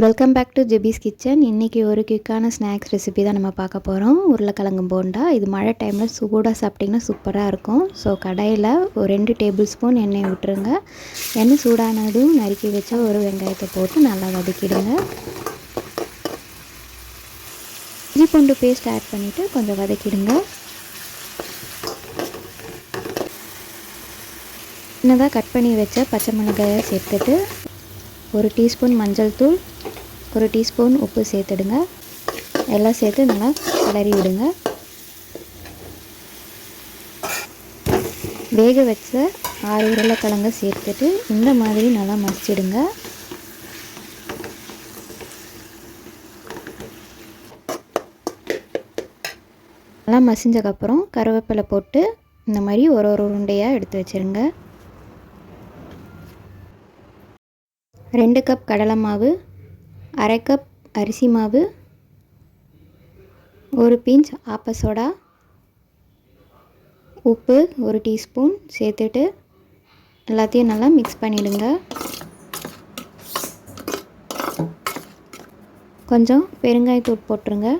Welcome back to Jebi's kitchen. இன்றைக்கி ஒரு குயிக்கான snacks recipe தான் நம்ம பார்க்க போகிறோம். உருளைக்கிழங்கு போண்டா. இது மழை டைமில் சூடாக சாப்பிட்டிங்கன்னா சூப்பராக இருக்கும். ஸோ கடாயில் ஒரு 2 டேபிள் ஸ்பூன் எண்ணெய் விட்டுருங்க. எண்ணெய் சூடானதும் நறுக்கி வச்ச ஒரு வெங்காயத்தை போட்டு நல்லா வதக்கிடுங்க. இஞ்சி பூண்டு பேஸ்ட் ஆட் பண்ணிவிட்டு கொஞ்சம் வதக்கிடுங்க. சின்னதாக கட் பண்ணி வச்ச பச்சை மிளகாயை சேர்த்துட்டு 1 டீஸ்பூன் மஞ்சள் தூள், 1 டீஸ்பூன் உப்பு சேர்த்துடுங்க. எல்லாம் சேர்த்து நல்லா கிளறி விடுங்க. வேக வச்ச 6 உருளைக்கிழங்கு சேர்த்துட்டு இந்த மாதிரி நல்லா மசிச்சிடுங்க. நல்லா மசிஞ்சக்கப்புறம் கருவேப்பிலை போட்டு இந்த மாதிரி ஒரு உருண்டையாக எடுத்து வச்சுருங்க. 2 கப் கடலை மாவு, 1/2 கப் அரிசி மாவு, 1 பிஞ்ச் ஆப்ப சோடா, உப்பு 1 டீஸ்பூன் சேர்த்துட்டு எல்லாத்தையும் நல்லா மிக்ஸ் பண்ணிவிடுங்க. கொஞ்சம் பெருங்காயத்தூள் போட்டுருங்க.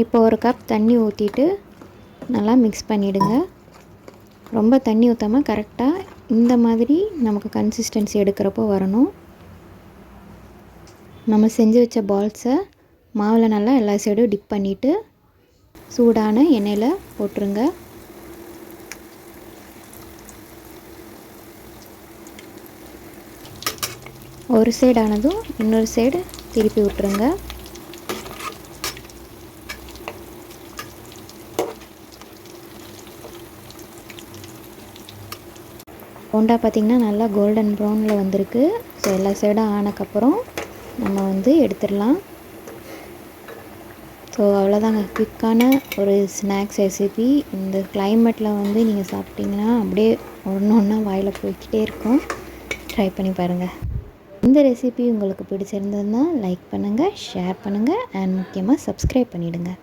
இப்போ 1 கப் தண்ணி ஊற்றிட்டு நல்லா மிக்ஸ் பண்ணிவிடுங்க. ரொம்ப தண்ணி ஊற்றாமல் கரெக்டாக இந்த மாதிரி நமக்கு கன்சிஸ்டன்சி எடுக்கிறப்போ வரணும். நம்ம செஞ்சு வச்ச பால்ஸை மாவில் நல்லா எல்லா சைடும் டிப் பண்ணிவிட்டு சூடான எண்ணெயில் போட்டுருங்க. ஒரு சைடு ஆனதும் இன்னொரு சைடு திருப்பி விட்டுருங்க. போண்டா பார்த்திங்கன்னா நல்லா கோல்டன் ப்ரௌனில் வந்திருக்கு. ஸோ எல்லா சைடும் ஆனக்கப்புறம் நம்ம எடுத்துடலாம். ஸோ அவ்வளோதாங்க, குயிக்கான ஒரு ஸ்நாக்ஸ் ரெசிபி. இந்த கிளைமேட்டில் நீங்கள் சாப்பிட்டிங்கன்னா அப்படியே ஒன்று ஒன்றா வாயில் போய்கிட்டே இருக்கும். ட்ரை பண்ணி பாருங்கள். இந்த ரெசிபி உங்களுக்கு பிடிச்சிருந்ததுன்னா லைக் பண்ணுங்கள், ஷேர் பண்ணுங்கள் அண்ட் முக்கியமாக சப்ஸ்கிரைப் பண்ணிவிடுங்க.